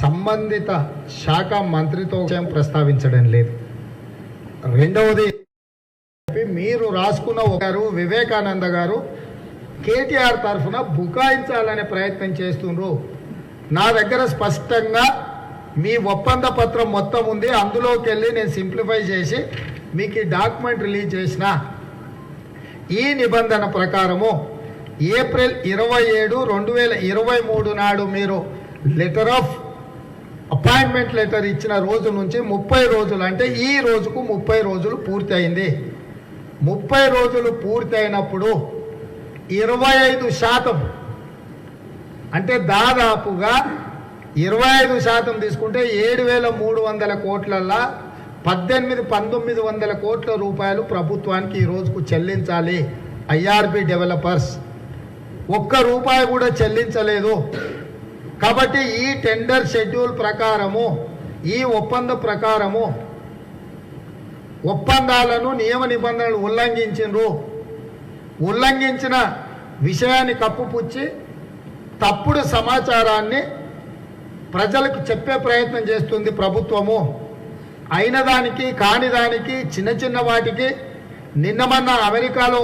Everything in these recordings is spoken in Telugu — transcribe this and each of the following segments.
సంబంధిత శాఖ మంత్రితో ప్రస్తావించడం లేదు. రెండవది మీరు రాసుకున్న ఒకరు వివేకానంద గారు కేటీఆర్ తరఫున బుకాయించాలనే ప్రయత్నం చేస్తున్నారు. నా దగ్గర స్పష్టంగా మీ ఒప్పంద పత్రం మొత్తం ఉంది, అందులోకి వెళ్ళి నేను సింప్లిఫై చేసి మీకు ఈ డాక్యుమెంట్ రిలీజ్ చేసిన. ఈ నిబంధన ప్రకారము ఏప్రిల్ 27, 2023 నాడు మీరు లెటర్ ఆఫ్ అపాయింట్మెంట్ లెటర్ ఇచ్చిన రోజు నుంచి 30 రోజులు, అంటే ఈ రోజుకు 30 రోజులు పూర్తి అయింది. 30 రోజులు పూర్తి అయినప్పుడు 25% అంటే దాదాపుగా 25% తీసుకుంటే 7,300 కోట్లల్లా 18,900 కోట్ల రూపాయలు ప్రభుత్వానికి ఈ రోజుకు చెల్లించాలి. ఐఆర్బి డెవలపర్స్ ఒక్క రూపాయి కూడా చెల్లించలేదు. కాబట్టి ఈ టెండర్ షెడ్యూల్ ప్రకారము, ఈ ఒప్పంద ప్రకారము ఒప్పందాలను నియమ నిబంధనలు ఉల్లంఘించిన విషయాన్ని కప్పుపుచ్చి తప్పుడు సమాచారాన్ని ప్రజలకు చెప్పే ప్రయత్నం చేస్తుంది ప్రభుత్వము. అయిన దానికి కాని దానికి చిన్న చిన్న వాటికి నిన్నమన్న అమెరికాలో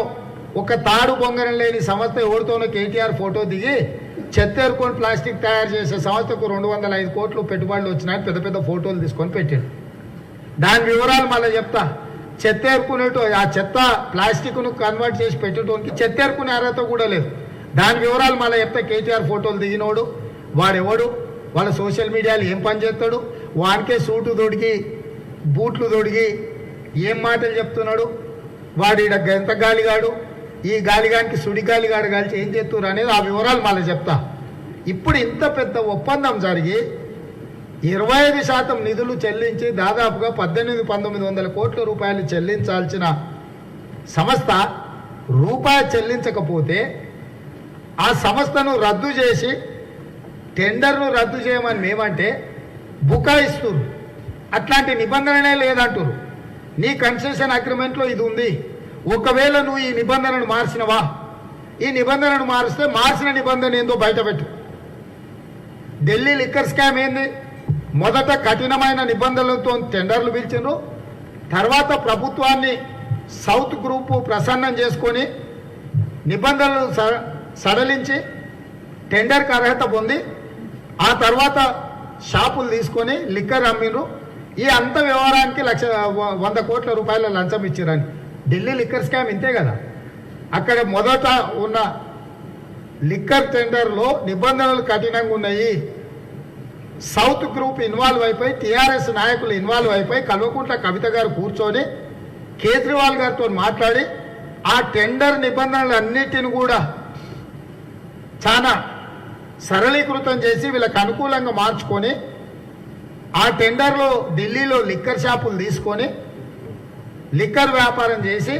ఒక తాడు బొంగరం లేని సంస్థ ఎవరితోనో కేటీఆర్ ఫోటో దిగి చెత్తేరుకొని ప్లాస్టిక్ తయారు చేసే సంస్థకు 205 కోట్లు పెట్టుబడులు వచ్చినాయని పెద్ద పెద్ద ఫోటోలు తీసుకొని పెట్టాడు. దాని వివరాలు మళ్ళీ చెప్తా. చెత్తేరుకునేటు ఆ చెత్త ప్లాస్టిక్ను కన్వర్ట్ చేసి పెట్టడానికి చెత్తేరుకునే అర్హత కూడా లేదు. దాని వివరాలు మళ్ళీ చెప్తా. కేటీఆర్ ఫోటోలు దిగినోడు వాడెవడు, వాళ్ళ సోషల్ మీడియాలో ఏం పని చేస్తాడు, వానికే సూటు తొడిగి బూట్లు తొడిగి ఏం మాటలు చెప్తున్నాడు, వాడు ఈడ ఎంత గాలిగాడు, ఈ గాలిగానికి సుడి గాలిగాడు కలిసి ఏం చేస్తున్నారు అనేది ఆ వివరాలు మళ్ళీ చెప్తా. ఇప్పుడు ఇంత పెద్ద ఒప్పందం జరిగి 25% నిధులు చెల్లించి దాదాపుగా 18,900 కోట్ల రూపాయలు చెల్లించాల్సిన సంస్థ రూపాయి చెల్లించకపోతే ఆ సంస్థను రద్దు చేసి టెండర్ను రద్దు చేయమని మేమంటే బుకాయిస్తున్నారు. అట్లాంటి నిబంధననే లేదంటారు. నీ కన్సెషన్ అగ్రిమెంట్లో ఇది ఉంది. ఒకవేళ నువ్వు ఈ నిబంధనను మార్చినవా, ఈ నిబంధనను మారిస్తే మార్చిన నిబంధన ఏందో బయటపెట్టు. ఢిల్లీ లిక్కర్ స్కామ్ ఏంది? మొదట కఠినమైన నిబంధనలతో టెండర్లు పిలిచిండ్రు, తర్వాత ప్రభుత్వాన్ని సౌత్ గ్రూపు ప్రసన్నం చేసుకొని నిబంధనలు సడలించి టెండర్కి అర్హత పొంది ఆ తర్వాత షాపులు తీసుకొని లిక్కర్ అమ్మిండ్రు. ఈ అంత వ్యవహారానికి 100 కోట్ల రూపాయల లంచం ఇచ్చిరని. ఢిల్లీ లిక్కర్ స్కామ్ ఇంతే కదా. అక్కడ మొదట ఉన్న లిక్కర్ టెండర్లో నిబంధనలు కఠినంగా ఉన్నాయి. సౌత్ గ్రూప్ ఇన్వాల్వ్ అయిపోయి, టీఆర్ఎస్ నాయకులు ఇన్వాల్వ్ అయిపోయి కల్వకుంట్ల కవిత గారు కూర్చొని కేజ్రీవాల్ గారితో మాట్లాడి ఆ టెండర్ నిబంధనలు అన్నిటిని కూడా చాలా సరళీకృతం చేసి వీళ్ళకి అనుకూలంగా మార్చుకొని ఆ టెండర్లో ఢిల్లీలో లిక్కర్ షాపులు తీసుకొని లిక్కర్ వ్యాపారం చేసి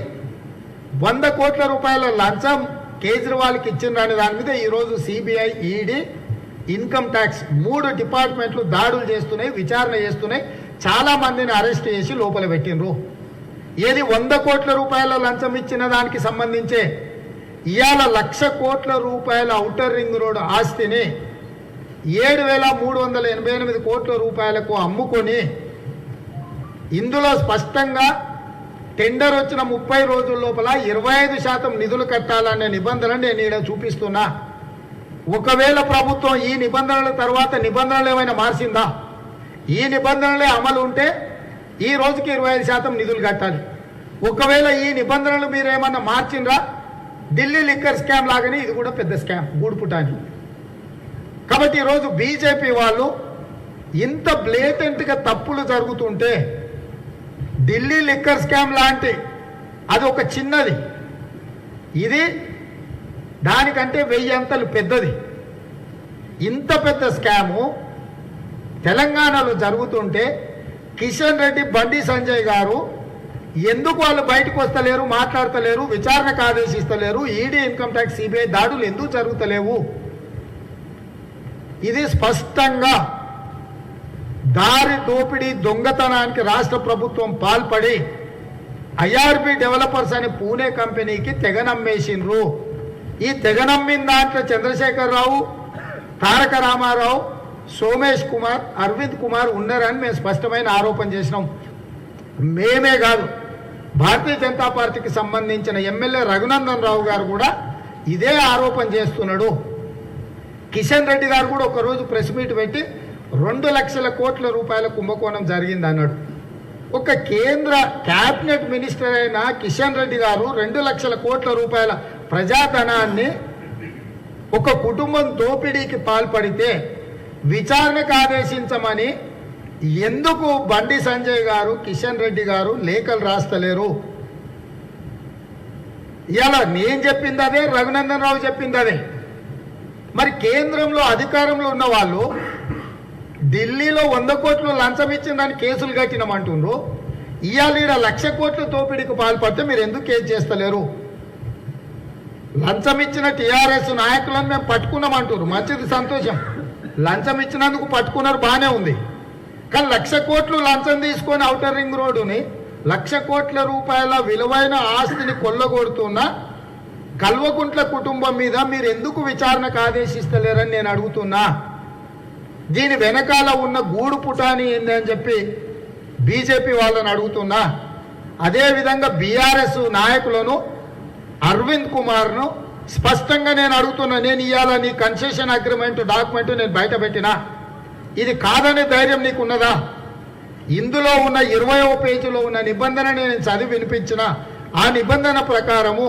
100 కోట్ల రూపాయల లంచం కేజ్రీవాల్కి ఇచ్చిండ్రనే దాని మీద ఈరోజు సిబిఐ, ఈడీ, ఇన్కమ్ ట్యాక్స్ 3 డిపార్ట్మెంట్లు దాడులు చేస్తున్నాయి, విచారణ చేస్తున్నాయి. చాలా మందిని అరెస్ట్ చేసి లోపల పెట్టినరు. ఏది 100 కోట్ల రూపాయల లంచం ఇచ్చిన దానికి సంబంధించే ఇవాళ 1,00,000 కోట్ల రూపాయల ఔటర్ రింగ్ రోడ్ ఆస్తిని 7,388 కోట్ల రూపాయలకు అమ్ముకొని ఇందులో స్పష్టంగా టెండర్ వచ్చిన 30 రోజుల లోపల 25% నిధులు కట్టాలనే నిబంధనలు నేను ఇక్కడ చూపిస్తున్నా. ఒకవేళ ప్రభుత్వం ఈ నిబంధనల తర్వాత నిబంధనలు ఏమైనా మార్చిందా, ఈ నిబంధనలే అమలు ఉంటే ఈ రోజుకి 25% నిధులు కట్టాలి. ఒకవేళ ఈ నిబంధనలు మీరు ఏమన్నా మార్చిండ్రా, ఢిల్లీ లిక్కర్ స్కామ్ లాగానే ఇది కూడా పెద్ద స్కామ్ గూడుపుటాని. కాబట్టి ఈరోజు బీజేపీ వాళ్ళు ఇంత బ్లేటెంట్గా తప్పులు జరుగుతుంటే ఢిల్లీ లిక్కర్ స్కామ్ లాంటి అది ఒక చిన్నది, ఇది దానికంటే 1000 అంతలు పెద్దది. ఇంత పెద్ద స్కాము తెలంగాణలో జరుగుతుంటే కిషన్ రెడ్డి, బండి సంజయ్ గారు ఎందుకు వాళ్ళు బయటకు వస్తలేరు, మాట్లాడతలేరు, విచారణకు ఆదేశిస్తలేరు? ఈడీ, ఇన్కమ్ ట్యాక్స్, సిబిఐ దాడులు ఎందుకు జరుగుతలేవు? ఇది స్పష్టంగా దారి దోపిడీ దొంగతనానికి రాష్ట్ర ప్రభుత్వం పాల్పడి ఐఆర్బి డెవలపర్స్ అనే పూణే కంపెనీకి తెగనమ్మేసిండ్రు. ఈ తెగనమ్మిన దాంట్లో చంద్రశేఖర్ రావు, తారక రామారావు, సోమేష్ కుమార్, అరవింద్ కుమార్ ఉన్నారని మేము స్పష్టమైన ఆరోపణ చేసినాం. మేమే కాదు, భారతీయ జనతా పార్టీకి సంబంధించిన ఎమ్మెల్యే రఘునందన్ రావు గారు కూడా ఇదే ఆరోపణ చేస్తున్నాడు. కిషన్ రెడ్డి గారు కూడా ఒకరోజు ప్రెస్ మీట్ పెట్టి 2 లక్షల కోట్ల రూపాయల కుంభకోణం జరిగింది అన్నాడు. ఒక కేంద్ర క్యాబినెట్ మినిస్టర్ అయిన కిషన్ రెడ్డి గారు 2 లక్షల కోట్ల రూపాయల ప్రజాధనాన్ని ఒక కుటుంబం దోపిడీకి పాల్పడితే విచారణకు ఆదేశించమని ఎందుకు బండి సంజయ్ గారు, కిషన్ రెడ్డి గారు లేఖలు రాస్తలేరు? ఇలా నేను చెప్పింది అదే, రఘునందన్ రావు చెప్పింది అదే. మరి కేంద్రంలో అధికారంలో ఉన్న వాళ్ళు ఢిల్లీలో 100 కోట్లు లంచం ఇచ్చిందని కేసులు కట్టినామంటుండ్రు. ఇవాళ 1 లక్ష కోట్ల దోపిడీకి పాల్పడితే మీరు ఎందుకు కేసు చేస్తలేరు? లంచం ఇచ్చిన టీఆర్ఎస్ నాయకులను మేము పట్టుకున్నామంటారు, మంచిది, సంతోషం. లంచం ఇచ్చినందుకు పట్టుకున్నారు, బాగానే ఉంది. కానీ 1 లక్ష కోట్లు లంచం తీసుకొని ఔటర్ రింగ్ రోడ్డుని 1 లక్ష కోట్ల రూపాయల విలువైన ఆస్తిని కొల్లగొడుతున్న కల్వకుంట్ల కుటుంబం మీద మీరు ఎందుకు విచారణకు ఆదేశిస్తలేరని నేను అడుగుతున్నా. దీని వెనకాల ఉన్న గూడు పుటాని ఏంది అని చెప్పి బీజేపీ వాళ్ళని అడుగుతున్నా. అదేవిధంగా బీఆర్ఎస్ నాయకులను అరవింద్ కుమార్ను స్పష్టంగా నేను అడుగుతున్నా. నేను ఇవాళ నీ కన్సెషన్ అగ్రిమెంట్ డాక్యుమెంట్ నేను బయట పెట్టినా, ఇది కాదనే ధైర్యం నీకున్నదా? ఇందులో ఉన్న 20వ పేజీలో ఉన్న నిబంధన నేను చదివి వినిపించిన ఆ నిబంధన ప్రకారము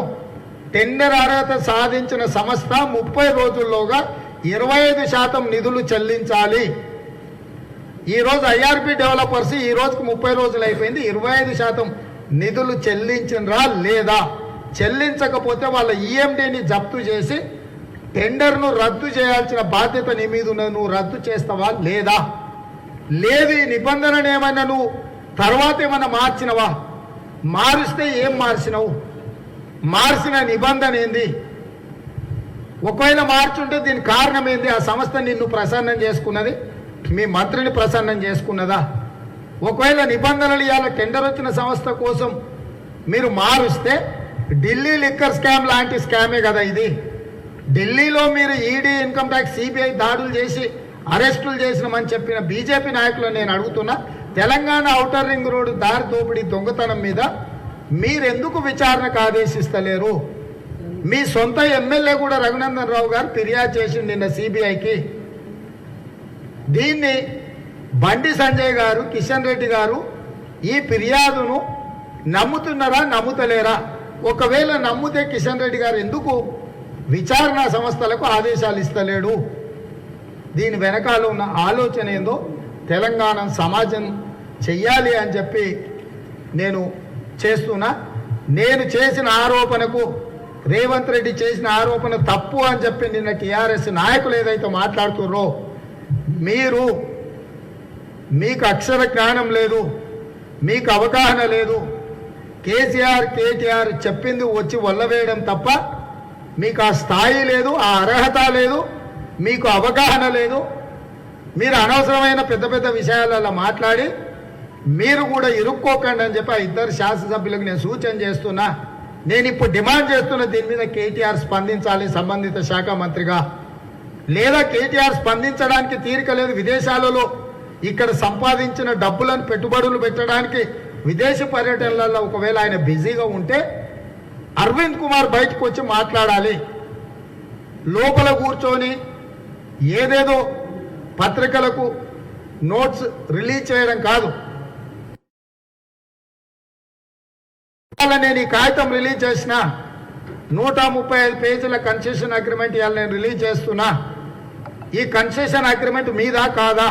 టెండర్ అర్హత సాధించిన సంస్థ 30 రోజుల్లోగా 25% నిధులు చెల్లించాలి. ఈరోజు ఐఆర్పి డెవలపర్స్ ఈ రోజుకు 30 రోజులు అయిపోయింది, 25% నిధులు చెల్లించినరా లేదా? చెల్లించకపోతే వాళ్ళ ఈఎండిని జప్తు చేసి టెండర్ను రద్దు చేయాల్సిన బాధ్యత నీ మీద ఉన్నది. నువ్వు రద్దు చేస్తావా లేదా? లేదు, ఈ నిబంధనను ఏమైనా నువ్వు తర్వాత ఏమైనా మార్చినవా? మారుస్తే ఏం మార్చినవు? మార్చిన నిబంధన ఏంది? ఒకవేళ మార్చుంటే దీని కారణం ఏంది? ఆ సంస్థ నిన్ను ప్రసన్నం చేసుకున్నది, మీ మంత్రిని ప్రసన్నం చేసుకున్నదా? ఒకవేళ నిబంధనలు ఇవాళ టెండర్ వచ్చిన సంస్థ కోసం మీరు మారుస్తే ఢిల్లీ లిక్కర్ స్కామ్ లాంటి స్కామే కదా ఇది. ఢిల్లీలో మీరు ఈడీ, ఇన్కమ్ ట్యాక్స్, సిబిఐ దాడులు చేసి అరెస్టులు చేసినామని చెప్పిన బీజేపీ నాయకులను నేను అడుగుతున్నా, తెలంగాణ ఔటర్ రింగ్ రోడ్డు దారి దోపిడీ దొంగతనం మీద మీరెందుకు విచారణకు ఆదేశిస్తలేరు? మీ సొంత ఎమ్మెల్యే కూడా రఘునందన్ రావు గారు ఫిర్యాదు చేసిండు నిన్న సిబిఐకి. దీన్ని బండి సంజయ్ గారు, కిషన్ రెడ్డి గారు ఈ ఫిర్యాదును నమ్ముతున్నారా, నమ్ముతలేరా? ఒకవేళ నమ్మితే కిషన్ రెడ్డి గారు ఎందుకు విచారణ సంస్థలకు ఆదేశాలు ఇస్తలేడు? దీని వెనకాల ఉన్న ఆలోచన ఏందో తెలంగాణ సమాజం చెయ్యాలి అని చెప్పి నేను చేస్తున్నా. నేను చేసిన ఆరోపణకు, రేవంత్ రెడ్డి చేసిన ఆరోపణ తప్పు అని చెప్పి నిన్న టీఆర్ఎస్ నాయకులు ఏదైతే మాట్లాడుతున్నారో, మీకు అక్షర జ్ఞానం లేదు, మీకు అవగాహన లేదు. కేసీఆర్, కేటీఆర్ చెప్పింది వచ్చి వల్లవేయడం తప్ప మీకు ఆ స్థాయి లేదు, ఆ అర్హత లేదు, మీకు అవగాహన లేదు. మీరు అనవసరమైన పెద్ద పెద్ద విషయాలలో మాట్లాడి మీరు కూడా ఇరుక్కోకండి అని చెప్పి ఆ 2 శాసనసభ్యులకు నేను సూచన చేస్తున్నా. నేను ఇప్పుడు డిమాండ్ చేస్తున్న దీని మీద కేటీఆర్ స్పందించాలి సంబంధిత శాఖ మంత్రిగా. లేదా కేటీఆర్ స్పందించడానికి తీరిక లేదు, విదేశాలలో ఇక్కడ సంపాదించిన డబ్బులను పెట్టుబడులు పెట్టడానికి విదేశీ పర్యటనలలో ఒకవేళ ఆయన బిజీగా ఉంటే అరవింద్ కుమార్ బయటకు వచ్చి మాట్లాడాలి. లోపల కూర్చొని ఏదేదో పత్రికలకు నోట్స్ రిలీజ్ చేయడం కాదు. నేను ఈ కాగితం రిలీజ్ చేసిన 135 పేజీల కన్సెషన్ అగ్రిమెంట్ ఇవాళ నేను రిలీజ్ చేస్తున్నా. ఈ కన్సెషన్ అగ్రిమెంట్ మీదా కాదా?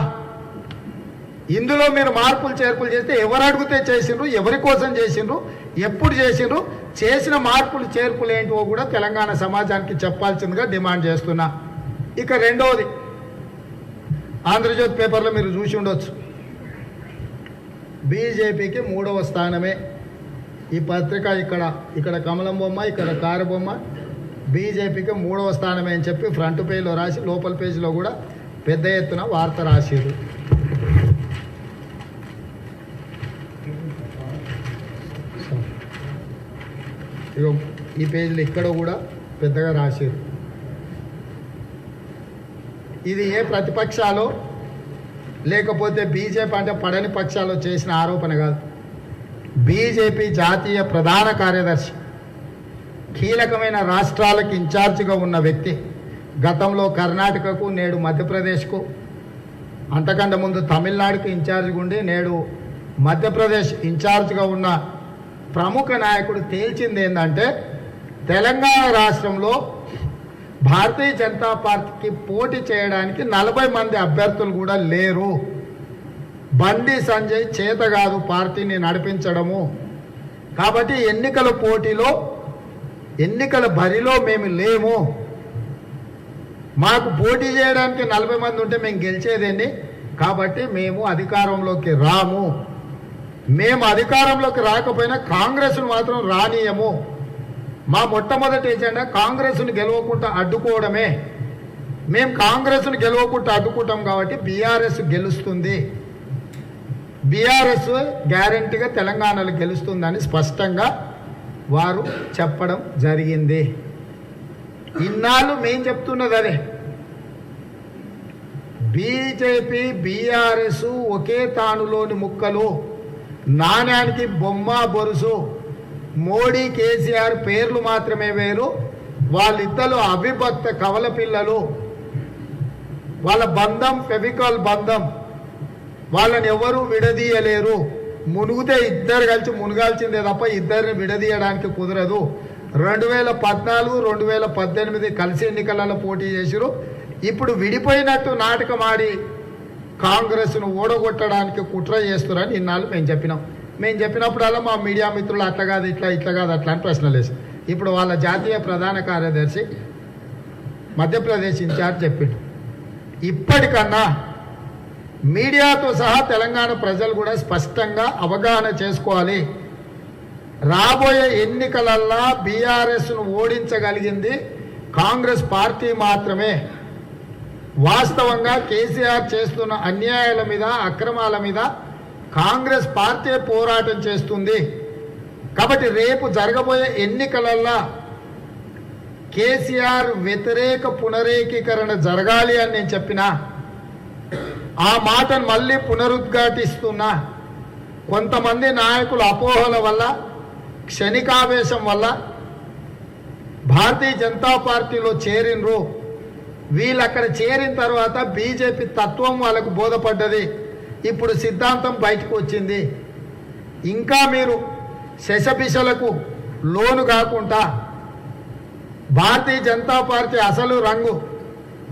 ఇందులో మీరు మార్పులు చేర్పులు చేస్తే ఎవరు అడిగితే చేసిండ్రు, ఎవరి కోసం చేసిండ్రు, ఎప్పుడు చేసిండ్రు, చేసిన మార్పులు చేర్పులు ఏంటో కూడా తెలంగాణ సమాజానికి చెప్పాల్సిందిగా డిమాండ్ చేస్తున్నా. ఇక రెండవది, ఆంధ్రజ్యోతి పేపర్లో మీరు చూసి ఉండొచ్చు, బీజేపీకి 3వ స్థానమే ఈ పత్రిక. ఇక్కడ కమలం బొమ్మ, ఇక్కడ కారు బొమ్మ, బీజేపీకి 3వ స్థానమే అని చెప్పి ఫ్రంట్ పేజీలో రాసి లోపల పేజీలో కూడా పెద్ద ఎత్తున వార్త రాసిరు. ఈ పేజీలో ఇక్కడ కూడా పెద్దగా రాసిరు. ఇది ఏ ప్రతిపక్షాలు లేకపోతే బీజేపీ అంటే పడని పక్షాలు చేసిన ఆరోపణ కాదు. బీజేపీ జాతీయ ప్రధాన కార్యదర్శి, కీలకమైన రాష్ట్రాలకు ఇన్ఛార్జిగా ఉన్న వ్యక్తి, గతంలో కర్ణాటకకు, నేడు మధ్యప్రదేశ్కు, అంతకంటే ముందు తమిళనాడుకు ఇన్ఛార్జిగా ఉండి నేడు మధ్యప్రదేశ్ ఇన్ఛార్జిగా ఉన్న ప్రముఖ నాయకుడు తేల్చింది ఏంటంటే, తెలంగాణ రాష్ట్రంలో భారతీయ జనతా పార్టీకి పోటీ చేయడానికి 40 మంది అభ్యర్థులు కూడా లేరు. బండి సంజయ్ చేత కాదు పార్టీని నడిపించడము. కాబట్టి ఎన్నికల బరిలో మేము లేము. మాకు పోటీ చేయడానికి 40 మంది ఉంటే మేము గెలిచేదేంటి. కాబట్టి మేము అధికారంలోకి రాము. మేము అధికారంలోకి రాకపోయినా కాంగ్రెస్ను మాత్రం రానియము. మా మొట్టమొదటి ఎజెండా కాంగ్రెస్ను గెలవకుండా అడ్డుకోవడమే. మేము కాంగ్రెస్ను గెలవకుండా అడ్డుకుంటాం కాబట్టి బీఆర్ఎస్ గెలుస్తుంది, బీఆర్ఎస్ గ్యారంటీగా తెలంగాణలో గెలుస్తుందని స్పష్టంగా వారు చెప్పడం జరిగింది. ఇన్నాళ్ళు మేము చెప్తున్నది అదే. బీజేపీ బీఆర్ఎస్ ఒకే తానులోని ముక్కలు, నాణ్యానికి బొమ్మ బొరుసు. మోడీ కేసీఆర్ పేర్లు మాత్రమే వేరు, వాళ్ళిద్దరు అవిభక్త కవల పిల్లలు. వాళ్ళ బంధం ఫెవికాల్ బంధం, వాళ్ళని ఎవరూ విడదీయలేరు. మునుగుతే ఇద్దరు కలిసి మునుగాల్సిందే తప్ప ఇద్దరిని విడదీయడానికి కుదరదు. 2014, 2018 కలిసి ఎన్నికలలో పోటీ చేసిరు. ఇప్పుడు విడిపోయినట్టు నాటకం ఆడి కాంగ్రెస్ను ఓడగొట్టడానికి కుట్ర చేస్తున్నారని ఇన్నాళ్ళు మేము చెప్పినప్పుడల్లా మా మీడియా మిత్రులు అట్లా కాదు ఇట్లా కాదు అట్లా అని ప్రశ్నలు వేసి, ఇప్పుడు వాళ్ళ జాతీయ ప్రధాన కార్యదర్శి మధ్యప్రదేశ్ ఇన్ఛార్జ్ చెప్పిండు. ఇప్పటికన్నా మీడియాతో సహా తెలంగాణ ప్రజలు కూడా స్పష్టంగా అవగాహన చేసుకోవాలి. రాబోయే ఎన్నికలల్లా బీఆర్ఎస్ను ఓడించగలిగింది కాంగ్రెస్ పార్టీ మాత్రమే. వాస్తవంగా కేసీఆర్ చేస్తున్న అన్యాయాల మీద, అక్రమాల మీద కాంగ్రెస్ పార్టీ పోరాటం చేస్తుంది. కాబట్టి రేపు జరగబోయే ఎన్నికలల్లా కేసీఆర్ వ్యతిరేక పునరేకీకరణ జరగాలి అని నేను చెప్పినా, ఆ మాటను మళ్ళీ పునరుద్ఘాటిస్తున్నా. కొంతమంది నాయకుల అపోహల వల్ల, క్షణికావేశం వల్ల భారతీయ జనతా పార్టీలో చేరినరు. వీళ్ళు అక్కడ చేరిన తర్వాత బీజేపీ తత్వం వాళ్ళకు బోధపడ్డది. ఇప్పుడు సిద్ధాంతం బయటకు వచ్చింది. ఇంకా మీరు శశపిశలకు లోను కాకుండా భారతీయ జనతా పార్టీ అసలు రంగు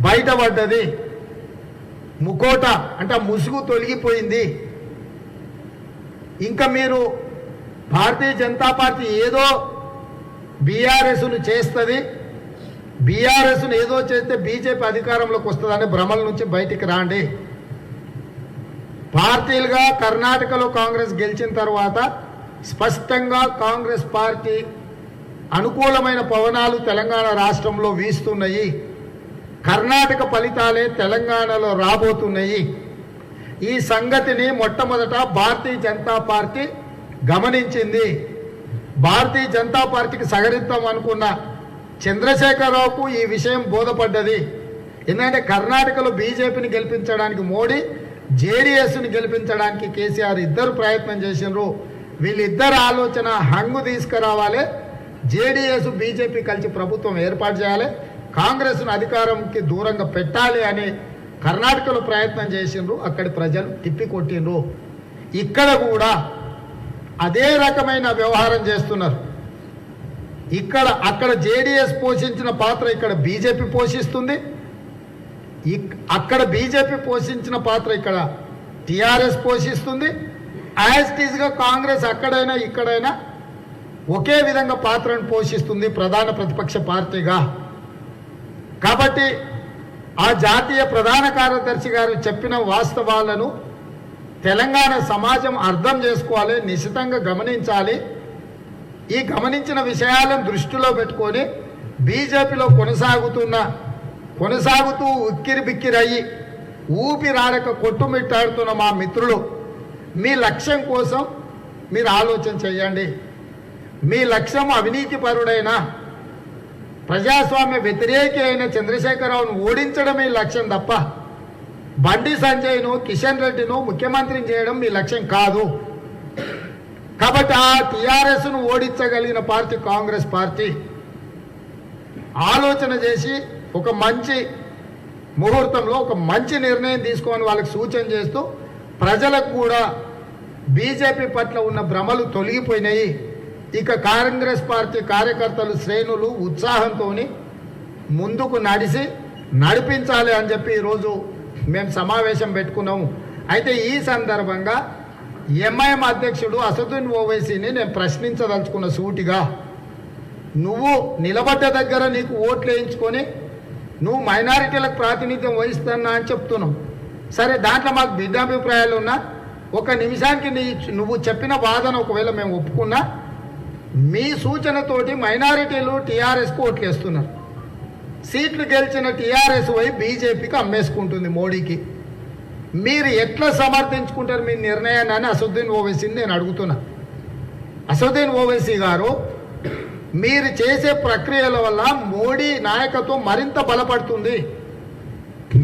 బయటపడ్డది. ముకోట అంటే ముసుగు తొలగిపోయింది. ఇంకా మీరు భారతీయ జనతా పార్టీ ఏదో బీఆర్ఎస్ను చేస్తుంది, బీఆర్ఎస్ను ఏదో చేస్తే బీజేపీ అధికారంలోకి వస్తుందనే భ్రమల నుంచి బయటికి రాండి. పార్టీలుగా కర్ణాటకలో కాంగ్రెస్ గెలిచిన తర్వాత స్పష్టంగా కాంగ్రెస్ పార్టీ అనుకూలమైన పవనాలు తెలంగాణ రాష్ట్రంలో వీస్తున్నాయి. కర్ణాటక ఫలితాలే తెలంగాణలో రాబోతున్నాయి. ఈ సంగతిని మొట్టమొదట భారతీయ జనతా పార్టీ గమనించింది. భారతీయ జనతా పార్టీకి సహకరిద్దాం అనుకున్న చంద్రశేఖరరావుకు ఈ విషయం బోధపడ్డది. ఎందుకంటే కర్ణాటకలో బీజేపీని గెలిపించడానికి మోడీ, జేడీఎస్ని గెలిపించడానికి కేసీఆర్ ఇద్దరు ప్రయత్నం చేసినారు. వీళ్ళిద్దరు ఆలోచన హంగు తీసుకురావాలి. జేడీఎస్ బీజేపీ కలిసి ప్రభుత్వం ఏర్పాటు చేయాలి, కాంగ్రెస్ను అధికారంకి దూరంగా పెట్టాలి అని కర్ణాటకలో ప్రయత్నం చేసిండ్రు. అక్కడి ప్రజలు తిప్పికొట్టిండ్రు. ఇక్కడ కూడా అదే రకమైన వ్యవహారం చేస్తున్నారు. అక్కడ జేడీఎస్ పోషించిన పాత్ర ఇక్కడ బీజేపీ పోషిస్తుంది. అక్కడ బీజేపీ పోషించిన పాత్ర ఇక్కడ టీఆర్ఎస్ పోషిస్తుంది. యాజ్టీజ్గా కాంగ్రెస్ అక్కడైనా ఇక్కడైనా ఒకే విధంగా పాత్రను పోషిస్తుంది ప్రధాన ప్రతిపక్ష పార్టీగా. కాబట్టి ఆ జాతీయ ప్రధాన కార్యదర్శి గారు చెప్పిన వాస్తవాలను తెలంగాణ సమాజం అర్థం చేసుకోవాలి, నిశితంగా గమనించాలి. ఈ గమనించిన విషయాలను దృష్టిలో పెట్టుకొని బీజేపీలో కొనసాగుతూ ఉక్కిరి బిక్కిరయ్యి ఊపిరాడక కొట్టుమిట్టాడుతున్న మా మిత్రులు, మీ లక్ష్యం కోసం మీరు ఆలోచన చేయండి. మీ లక్ష్యం అవినీతిపరుడైన ప్రజాస్వామ్య వ్యతిరేకి అయిన చంద్రశేఖరరావును ఓడించడమే లక్ష్యం తప్ప బండి సంజయ్ను కిషన్ రెడ్డిను ముఖ్యమంత్రిని చేయడం మీ లక్ష్యం కాదు. కాబట్టి ఆ టీఆర్ఎస్ను ఓడించగలిగిన పార్టీ కాంగ్రెస్ పార్టీ. ఆలోచన చేసి ఒక మంచి ముహూర్తంలో ఒక మంచి నిర్ణయం తీసుకొని వాళ్ళకి సూచన చేస్తూ ప్రజలకు కూడా బీజేపీ పట్ల ఉన్న భ్రమలు తొలగిపోయినాయి. ఇక కాంగ్రెస్ పార్టీ కార్యకర్తలు శ్రేణులు ఉత్సాహంతో ముందుకు నడిపించాలి అని చెప్పి ఈరోజు మేము సమావేశం పెట్టుకున్నాము. అయితే ఈ సందర్భంగా ఎంఐఎం అధ్యక్షుడు అసదుద్దీన్ ఓవైసీని నేను ప్రశ్నించదలుచుకున్న సూటిగా, నువ్వు నిలబడ్డ దగ్గర నీకు ఓట్లు వేయించుకొని నువ్వు మైనారిటీలకు ప్రాతినిధ్యం వహిస్తున్నా అని చెప్తున్నావు. సరే, దాంట్లో మాకు భిన్నాభిప్రాయాలు ఉన్నా ఒక నిమిషానికి నువ్వు చెప్పిన వాదన ఒకవేళ మేము ఒప్పుకున్నా, మీ సూచనతోటి మైనారిటీలు టీఆర్ఎస్కు ఓట్లు వేస్తున్నారు. సీట్లు గెలిచిన టీఆర్ఎస్ పోయి బీజేపీకి అమ్మేసుకుంటుంది మోడీకి. మీరు ఎట్లా సమర్థించుకుంటారు మీ నిర్ణయాన్ని అని అసదుద్దీన్ ఓవైసీని నేను అడుగుతున్నా. అసదుద్దీన్ ఓవైసీ గారు, మీరు చేసే ప్రక్రియల వల్ల మోడీ నాయకత్వం మరింత బలపడుతుంది.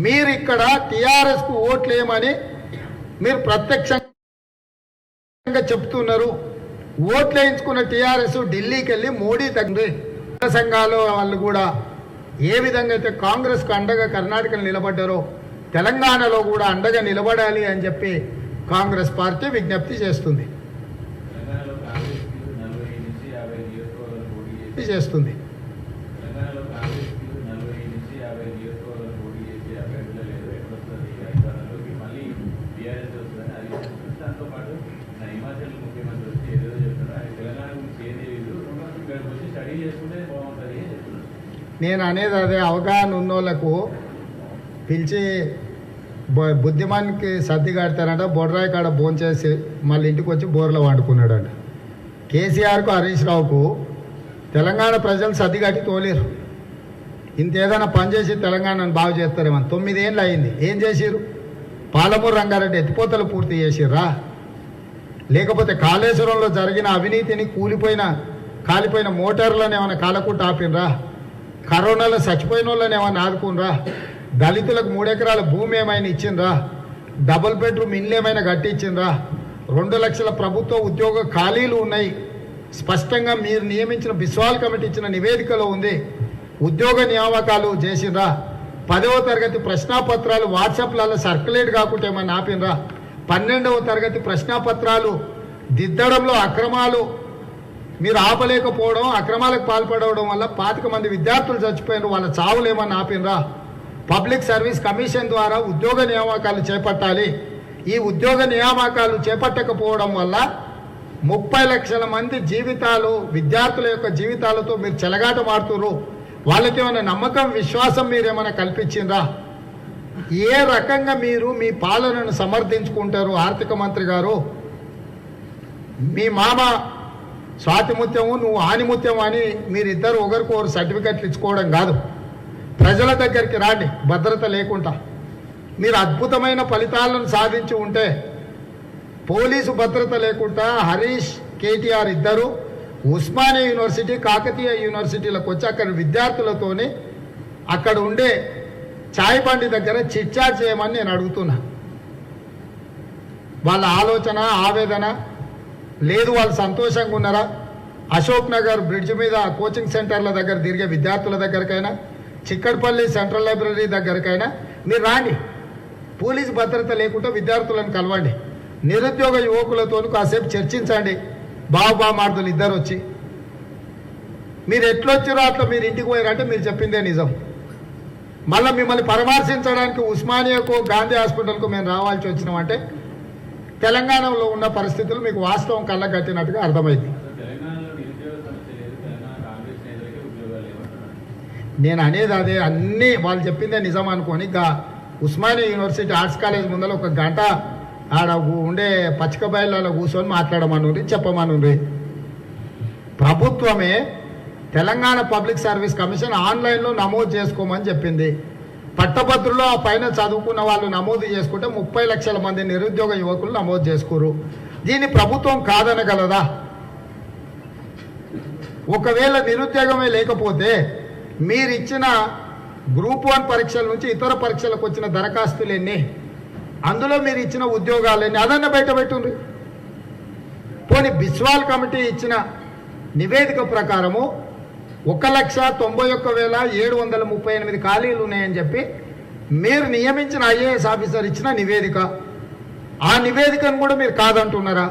మీరు ఇక్కడ టీఆర్ఎస్కు ఓట్లేయమని మీరు ప్రత్యక్షంగా చెప్తున్నారు. ఓట్లు వేయించుకున్న టీఆర్ఎస్ ఢిల్లీకి వెళ్ళి మోడీ తగ్గింది. సంఘాల వాళ్ళు కూడా ఏ విధంగా అయితే కాంగ్రెస్కు అండగా కర్ణాటకలో నిలబడ్డారో తెలంగాణలో కూడా అండగా నిలబడాలి అని చెప్పి కాంగ్రెస్ పార్టీ విజ్ఞప్తి చేస్తుంది. నేను అనేది అదే, అవగాహన ఉన్నోళ్లకు పిలిచి బుద్ధిమానికి సర్ది కడతారంట, బొడ్రాయి కాడ భోంచేసి మళ్ళీ ఇంటికి వచ్చి బోర్లో వండుకున్నాడంట. కేసీఆర్కు హరీష్ రావుకు తెలంగాణ ప్రజలు సర్ది కట్టి తోలేరు. ఇంత ఏదైనా పనిచేసి తెలంగాణను బాగు చేస్తారేమో. 9 ఏళ్ళు అయింది, ఏం చేసిరు? పాలమూరు రంగారెడ్డి ఎత్తిపోతలు పూర్తి చేసిర్రా? లేకపోతే కాళేశ్వరంలో జరిగిన అవినీతిని కాలిపోయిన మోటార్లను ఏమైనా కాలకుట్ట ఆపినరా? కరోనాలో చచ్చిపోయిన వాళ్ళని ఏమైనా ఆదుకునరా? దళితులకు 3 ఎకరాల భూమి ఏమైనా ఇచ్చిండ్రా? డబుల్ బెడ్రూమ్ ఇల్లు ఏమైనా కట్టించిండ్రా? 2 లక్షల ప్రభుత్వ ఉద్యోగ ఖాళీలు ఉన్నాయి. స్పష్టంగా మీరు నియమించిన బిస్వాల్ కమిటీ ఇచ్చిన నివేదికలో ఉంది. ఉద్యోగ నియామకాలు చేసిండ్రా? 10వ తరగతి ప్రశ్నాపత్రాలు వాట్సాప్లలో సర్క్యులేట్ కాకుండా ఏమైనా ఆపినరా? 12వ తరగతి ప్రశ్నాపత్రాలు దిద్దడంలో అక్రమాలు మీరు ఆపలేకపోవడం, అక్రమాలకు పాల్పడవడం వల్ల 25 మంది విద్యార్థులు చచ్చిపోయినారు. వాళ్ళ చావులు ఏమన్నా ఆపినరా? పబ్లిక్ సర్వీస్ కమిషన్ ద్వారా ఉద్యోగ నియామకాలు చేపట్టాలి. ఈ ఉద్యోగ నియామకాలు చేపట్టకపోవడం వల్ల 30 లక్షల మంది జీవితాలు, విద్యార్థుల యొక్క జీవితాలతో మీరు చెలగాటమాడుతున్నారు. వాళ్ళకి ఏమైనా నమ్మకం, విశ్వాసం మీరేమైనా కల్పించిండ్రా? ఏ రకంగా మీరు మీ పాలనను సమర్థించుకుంటారు? ఆర్థిక మంత్రి గారు, మీ మామ స్వాతిముత్యము, నువ్వు ఆనిముత్యం అని మీరిద్దరు ఒకరికొకరు సర్టిఫికెట్లు ఇచ్చుకోవడం కాదు. ప్రజల దగ్గరికి రాండి భద్రత లేకుండా. మీరు అద్భుతమైన ఫలితాలను సాధించి ఉంటే, పోలీసు భద్రత లేకుండా హరీష్, కేటీఆర్ ఇద్దరు ఉస్మానియా యూనివర్సిటీ, కాకతీయ యూనివర్సిటీలకు వచ్చి అక్కడ విద్యార్థులతోని అక్కడ ఉండే చాయ్ బండి దగ్గర చిట్చాట్ చేయమని నేను అడుగుతున్నా. వాళ్ళ ఆలోచన, ఆవేదన లేదు, వాళ్ళు సంతోషంగా ఉన్నారా? అశోక్ నగర్ బ్రిడ్జ్ మీద కోచింగ్ సెంటర్ల దగ్గర తిరిగే విద్యార్థుల దగ్గరకైనా, చిక్కడపల్లి సెంట్రల్ లైబ్రరీ దగ్గరకైనా మీరు రాండి. పోలీసు భద్రత లేకుండా విద్యార్థులను కలవండి. నిరుద్యోగ యువకులతో కాసేపు చర్చించండి. బామార్దులు ఇద్దరు వచ్చి మీరు ఎట్లొచ్చారో అట్లా మీరు ఇంటికి పోయారంటే మీరు చెప్పిందే నిజం. మళ్ళీ మిమ్మల్ని పరామర్శించడానికి ఉస్మానియాకు, గాంధీ హాస్పిటల్కు మేము రావాల్సి వచ్చినామంటే తెలంగాణలో ఉన్న పరిస్థితులు మీకు వాస్తవం కళ్ళగట్టినట్టుగా అర్థమైంది. నేను అనేది అదే, అన్నీ వాళ్ళు చెప్పిందే నిజం అనుకొని ఉస్మానియా యూనివర్సిటీ ఆర్ట్స్ కాలేజ్ ముందర 1 గంట ఆడ ఉండే పచ్చిక బయళ్ళలో కూర్చొని మాట్లాడమనుంది, చెప్పమనుంది. ప్రభుత్వమే తెలంగాణ పబ్లిక్ సర్వీస్ కమిషన్ ఆన్లైన్లో నమోదు చేసుకోమని చెప్పింది. పట్టభద్రులో ఆ పైన చదువుకున్న వాళ్ళు నమోదు చేసుకుంటే 30 లక్షల మంది నిరుద్యోగ యువకులు నమోదు చేసుకోరు. దీన్ని ప్రభుత్వం కాదనగలదా? ఒకవేళ నిరుద్యోగమే లేకపోతే మీరిచ్చిన గ్రూప్ 1 పరీక్షల నుంచి ఇతర పరీక్షలకు వచ్చిన దరఖాస్తులు ఎన్ని? అందులో మీరు ఇచ్చిన ఉద్యోగాలని అదన్న బయట పెట్టుండ్రి. పోనీ బిస్వాల్ కమిటీ ఇచ్చిన నివేదిక ప్రకారము 1,91,738 ఖాళీలు ఉన్నాయని చెప్పి మీరు నియమించిన ఐఏఎస్ ఆఫీసర్ ఇచ్చిన నివేదిక. ఆ నివేదికను కూడా మీరు కాదంటున్నారా?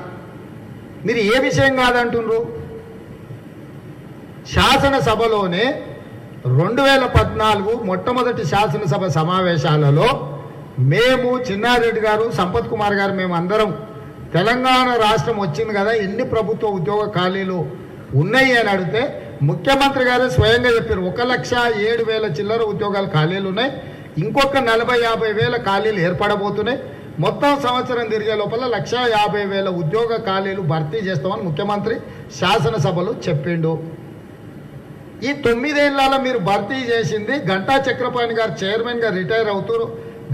మీరు ఏ విషయం కాదంటున్నారు? శాసనసభలోనే 2014 మొట్టమొదటి శాసనసభ సమావేశాలలో మేము చిన్నారెడ్డి గారు, సంపత్ కుమార్ గారు, మేము అందరం తెలంగాణ రాష్ట్రం వచ్చింది కదా, ఎన్ని ప్రభుత్వ ఉద్యోగ ఖాళీలు ఉన్నాయి అని అడిగితే ముఖ్యమంత్రి గారు స్వయంగా చెప్పారు 1,07,000 చిల్లర ఉద్యోగాలు ఖాళీలు ఉన్నాయి, ఇంకొక 40,000-50,000 ఖాళీలు ఏర్పడబోతున్నాయి, మొత్తం సంవత్సరం తిరిగే లోపల 1,50,000 ఉద్యోగ ఖాళీలు భర్తీ చేస్తామని ముఖ్యమంత్రి శాసనసభలో చెప్పిండు. ఈ 9 ఏళ్లలో మీరు భర్తీ చేసింది గంటా చక్రపాణి గారు చైర్మన్గా రిటైర్ అవుతూ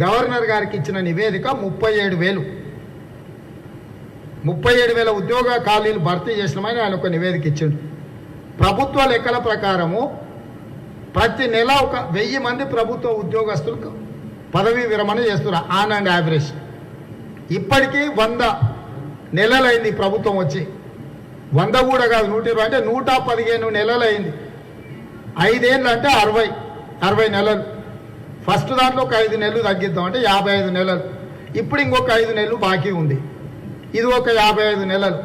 గవర్నర్ గారికి ఇచ్చిన నివేదిక 37,000 ఉద్యోగ ఖాళీలు భర్తీ చేసినామని ఆయన ఒక నివేదిక ఇచ్చిండు. ప్రభుత్వ లెక్కల ప్రకారము ప్రతి నెల 1,000 మంది ప్రభుత్వ ఉద్యోగస్తులకు పదవీ విరమణ చేస్తున్నారు ఆన్ అండ్ యావరేజ్. ఇప్పటికీ 100 నెలలైంది ప్రభుత్వం వచ్చి, 100 కూడా కాదు 120, అంటే 115 నెలలైంది. 5 ఏళ్ళు అంటే 60 నెలలు. ఫస్ట్ దాంట్లో ఒక 5 నెలలు తగ్గిద్దాం అంటే 55 నెలలు. ఇప్పుడు ఇంకొక 5 నెలలు బాకీ ఉంది, ఇది ఒక 55 నెలలు,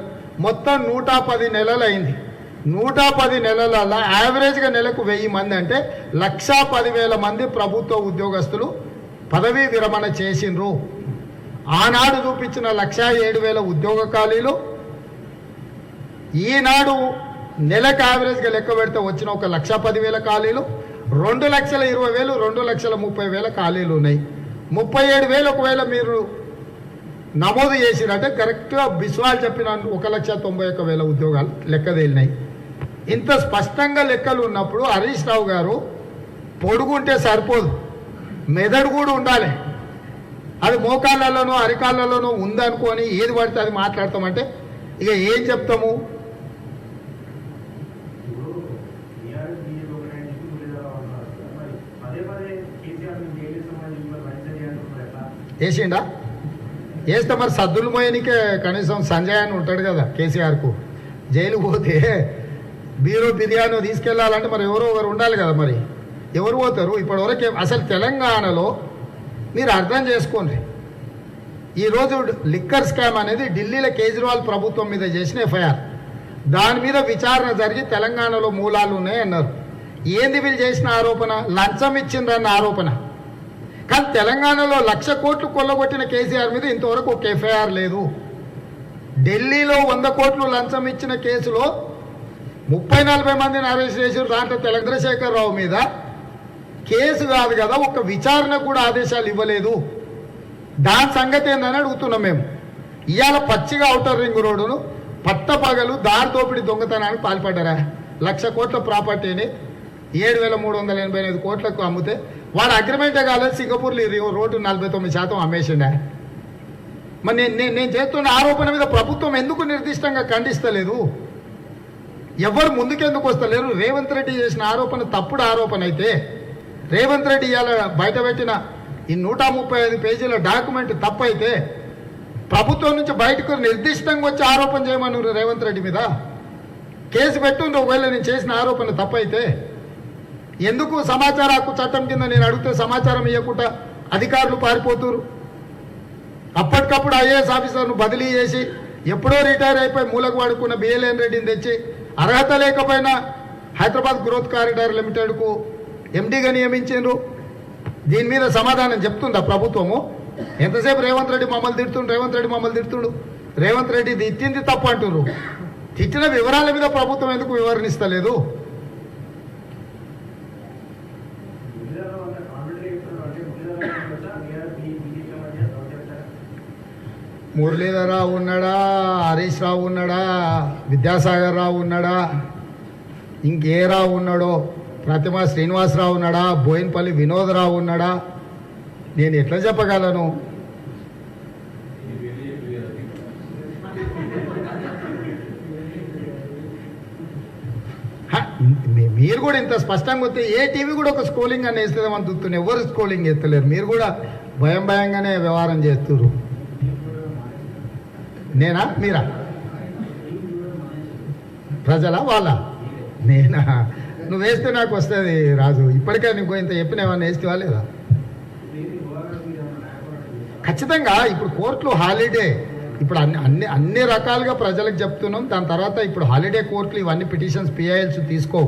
మొత్తం 110 నెలలు అయింది. 110 నెలలలో యావరేజ్గా నెలకు 1000 మంది అంటే 1,10,000 మంది ప్రభుత్వ ఉద్యోగస్తులు పదవీ విరమణ చేసిండ్రు. ఆనాడు చూపించిన 1,07,000 ఉద్యోగ ఖాళీలు ఈనాడు నెలకు యావరేజ్గా లెక్క పెడితే వచ్చిన ఒక 1,10,000 ఖాళీలు, 2,20,000, 2,30,000 ఖాళీలు ఉన్నాయి. 37,000 ఒకవేళ మీరు నమోదు చేసిరంటే కరెక్ట్గా బిస్వాల్ చెప్పిన 1,91,000 ఉద్యోగాలు లెక్క తేలినాయి. ఇంత స్పష్టంగా లెక్కలు ఉన్నప్పుడు హరీష్ రావు గారు పొడుగుంటే సరిపోదు, మెదడు కూడా ఉండాలి. అది మోకాళ్ళలోనో అరికాళ్ళలోనో ఉందనుకొని ఏది పడితే అది మాట్లాడతామంటే ఇక ఏం చెప్తాము? వేసిండా? వేస్తే మరి సద్దులు మోయనికే కనీసం సంజయ్ అని ఉంటాడు కదా కేసీఆర్కు. జైలు పోతే బీరో బిర్యానీ తీసుకెళ్లాలంటే మరి ఎవరో ఒకరు ఉండాలి కదా, మరి ఎవరు పోతారు? ఇప్పటివరకు అసలు తెలంగాణలో మీరు అర్థం చేసుకోండి, ఈరోజు లిక్కర్ స్కామ్ అనేది ఢిల్లీలో కేజ్రీవాల్ ప్రభుత్వం మీద చేసిన ఎఫ్ఐఆర్, దాని మీద విచారణ జరిగి తెలంగాణలో మూలాలు ఉన్నాయన్నారు. ఏంది వీళ్ళు చేసిన ఆరోపణ? లంచం ఇచ్చిందన్న ఆరోపణ. కానీ తెలంగాణలో 1,00,000 కోట్లు కొల్లగొట్టిన కేసీఆర్ మీద ఇంతవరకు ఒక ఎఫ్ఐఆర్ లేదు. ఢిల్లీలో 100 కోట్లు లంచం ఇచ్చిన కేసులో 30-40 మందిని అరెస్ట్ చేసారు. దాంట్లో చంద్రశేఖర్ రావు మీద కేసు కాదు కదా, ఒక విచారణ కూడా ఆదేశాలు ఇవ్వలేదు. దాని సంగతి ఏందని అడుగుతున్నాం మేము. ఇవాళ పచ్చిగా ఔటర్ రింగ్ రోడ్డును పట్టపగలు దారి దోపిడీ దొంగతనానికి పాల్పడ్డారా? 1,00,000 కోట్ల ప్రాపర్టీని 7,385 కోట్లకు అమ్మితే వాడు అగ్రిమెంటే కాలేదు, సింగపూర్లో రోడ్డు 49% అమ్మేసిండా? మరి నేను చేస్తున్న ఆరోపణ మీద ప్రభుత్వం ఎందుకు నిర్దిష్టంగా ఖండిస్తలేదు? ఎవరు ముందుకెందుకు వస్తలేరు? రేవంత్ రెడ్డి చేసిన ఆరోపణ తప్పుడు ఆరోపణ అయితే, రేవంత్ రెడ్డి ఇవాళ బయట పెట్టిన ఈ 135 పేజీల డాక్యుమెంట్ తప్పైతే ప్రభుత్వం నుంచి బయటకు నిర్దిష్టంగా వచ్చి ఆరోపణ చేయమన్నారు రేవంత్ రెడ్డి మీద. కేసు పెట్టుండ్రు ఒకవేళ నేను చేసిన ఆరోపణ తప్పైతే. ఎందుకు సమాచార హక్కు చట్టం కింద నేను అడిగితే సమాచారం ఇవ్వకుండా అధికారులు పారిపోతున్నారు? అప్పటికప్పుడు ఐఏఎస్ ఆఫీసర్ను బదిలీ చేసి ఎప్పుడో రిటైర్ అయిపోయి మూలకు వాడుకున్న బిఎల్ఎన్ రెడ్డిని తెచ్చి అర్హత లేకపోయినా హైదరాబాద్ గ్రోత్ కారిడార్ లిమిటెడ్కు ఎండీగా నియమించారు. దీని మీద సమాధానం చెప్తుందా ప్రభుత్వము? ఎంతసేపు రేవంత్ రెడ్డి మమ్మల్ని తిడుతుండు. రేవంత్ రెడ్డి తిట్టింది తప్పు అంటున్నారు. తిట్టిన వివరాల మీద ప్రభుత్వం ఎందుకు వివరణిస్తలేదు? మురళీధర్ రావు ఉన్నాడా, హరీష్ రావు ఉన్నాడా, విద్యాసాగర్ రావు ఉన్నాడా, ఇంకే రావు ఉన్నాడో, ప్రతిమా శ్రీనివాసరావు ఉన్నాడా, బోయినపల్లి వినోదరావు ఉన్నాడా? నేను ఎట్లా చెప్పగలను? మీరు కూడా ఇంత స్పష్టంగా వస్తే ఏ టీవీ కూడా ఒక స్కోలింగ్ అని వేస్తుందేమని చూస్తున్నాను. ఎవరు స్కోలింగ్ ఎత్తలేరు. మీరు కూడా భయంగానే వ్యవహారం చేస్తున్నారు. నేనా మీరా? ప్రజలా వాళ్ళ? నేనా? నువ్వు వేస్తే నాకు వస్తుంది రాజు. ఇప్పటికే నువ్వు ఇంత చెప్పిన ఏమన్నా వేస్తేవా లేదా? ఖచ్చితంగా ఇప్పుడు కోర్టులు హాలిడే. ఇప్పుడు అన్ని రకాలుగా ప్రజలకు చెప్తున్నాం. దాని తర్వాత ఇప్పుడు హాలిడే కోర్టులు ఇవన్నీ పిటిషన్స్ పిఐఎల్స్ తీసుకో.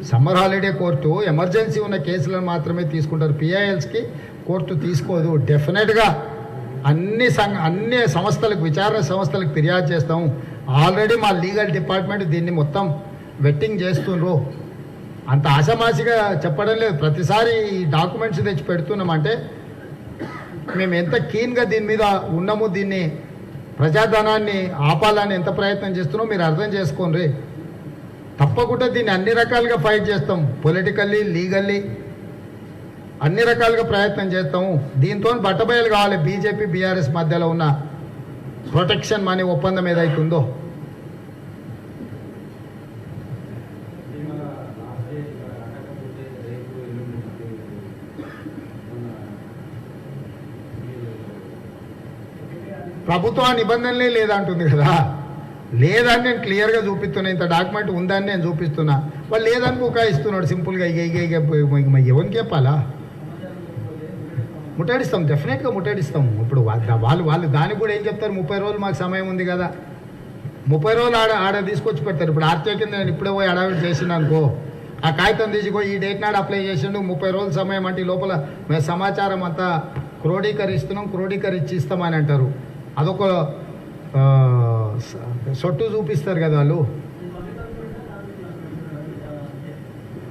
సమ్మర్ హాలిడే కోర్టు ఎమర్జెన్సీ ఉన్న కేసులను మాత్రమే తీసుకుంటారు. పిఐఎల్స్కి కోర్టు తీసుకోదు. డెఫినెట్గా అన్ని సంస్థలకు, విచారణ సంస్థలకు ఫిర్యాదు చేస్తాము. ఆల్రెడీ మా లీగల్ డిపార్ట్మెంట్ దీన్ని మొత్తం వెట్టింగ్ చేస్తుండ్రు. అంత ఆషమాషిగా చెప్పడం లేదు. ప్రతిసారి ఈ డాక్యుమెంట్స్ తెచ్చి పెడుతున్నామంటే మేము ఎంత కీన్గా దీని మీద ఉన్నాము, దీన్ని ప్రజాధనాన్ని ఆపాలని ఎంత ప్రయత్నం చేస్తున్నామో మీరు అర్థం చేసుకోండి. తప్పకుండా దీన్ని అన్ని రకాలుగా ఫైట్ చేస్తాం. పొలిటికల్లీ, లీగల్లీ అన్ని రకాలుగా ప్రయత్నం చేస్తాము. దీంతో బట్టబయలు కావాలి బీజేపీ బీఆర్ఎస్ మధ్యలో ఉన్న ప్రొటెక్షన్ మనీ ఒప్పందం ఏదైతుందో. ప్రభుత్వ నిబంధనలే లేదంటుంది కదా. లేదని నేను క్లియర్గా చూపిస్తున్నా. ఇంత డాక్యుమెంట్ ఉందని నేను చూపిస్తున్నా. వాళ్ళు లేదని బుకాయిస్తున్నాడు సింపుల్గా. ఎవరికి చెప్పాలా? ముట్టడిస్తాం, డెఫినెట్గా ముట్టడిస్తాం. ఇప్పుడు వాళ్ళు దానికి కూడా ఏం చెప్తారు? 30 రోజులు మాకు సమయం ఉంది కదా. 30 రోజులు ఆడ తీసుకొచ్చి పెడతారు. ఇప్పుడు ఆర్టీఐ కింద నేను ఇప్పుడే పోయి అడావిడి చేసిన అనుకో, ఆ కాగితం తీసిపోయి ఈ డేట్ నాడు అప్లై చేసిండు, 30 రోజుల సమయం అంటే ఈ లోపల మేము సమాచారం అంతా క్రోడీకరించి ఇస్తామని అంటారు. అదొక సొట్టు చూపిస్తారు కదా వాళ్ళు.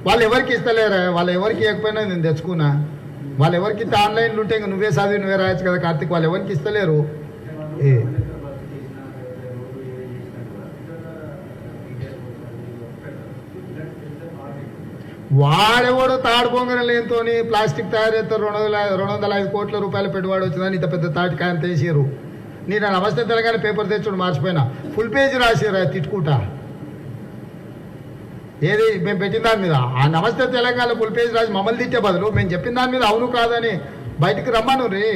వాళ్ళు ఎవరికి ఇస్తలేరా? వాళ్ళు ఎవరికి ఇవ్వకపోయినా నేను తెచ్చుకున్నా. వాళ్ళు ఎవరికి ఇస్తే ఆన్లైన్లు ఉంటే ఇంకా నువ్వే చదివి నువ్వే రాయొచ్చు కదా కార్తీక్. వాళ్ళు ఎవరికి ఇస్తలేరు. వాడెవడో తాడు బొంగరం లేనితో ప్లాస్టిక్ తయారు చేస్తారు. 205 కోట్ల రూపాయల పెట్టుబడి వచ్చిందని ఇంత పెద్ద తాటికాయని తీసిరు. నేను నమస్తే తెలంగాణ పేపర్ తెచ్చుడు మార్చిపోయినా. ఫుల్ పేజీ రాసిరా తిట్టుకుంటా. ఏది మేము పెట్టిన దాని మీద ఆ నమస్తే తెలంగాణ ఫుల్ పేజీ రాసి మమ్మల్ని తిట్టే బదులు మేము చెప్పిన దాని మీద అవును కాదని బయటికి రమ్మను రే.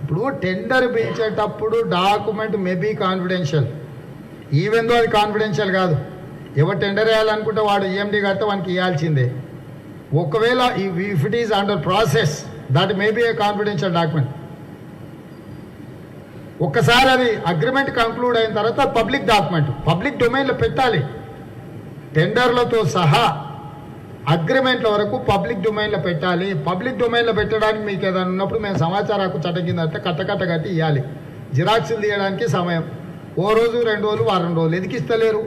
ఇప్పుడు టెండర్ పిలిచేటప్పుడు document maybe confidential, even though అది కాన్ఫిడెన్షియల్ కాదు. ఎవరు టెండర్ వేయాలనుకుంటే వాడు ఈఎండి కడితే వానికి ఇవ్వాల్సిందే. ఒకవేళ if it is under process that may be a confidential document. ఒక్కసారి అది అగ్రిమెంట్ కంక్లూడ్ అయిన తర్వాత పబ్లిక్ డాక్యుమెంట్ పబ్లిక్ డొమైన్లో పెట్టాలి. టెండర్లతో సహా అగ్రిమెంట్ల వరకు పబ్లిక్ డొమైన్లో పెట్టాలి. పబ్లిక్ డొమైన్లో పెట్టడానికి మీకు ఏదైనా ఉన్నప్పుడు మేము సమాచార హక్కు చట్టం కింద అయితే కట్టకట్ట కట్టి ఇవ్వాలి. జిరాక్సులు తీయడానికి సమయం 1 రోజు 2 రోజులు వారం రోజులు ఎదికిస్తలేరు.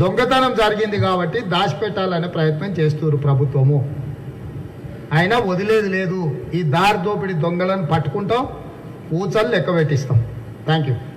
దొంగతనం జరిగింది కాబట్టి దాచిపెట్టాలనే ప్రయత్నం చేస్తున్నారు ప్రభుత్వము. అయినా వదిలేది లేదు. ఈ దారి దోపిడీ దొంగలను పట్టుకుంటాం, ఊచలు లెక్క పెట్టిస్తాం. Thank you.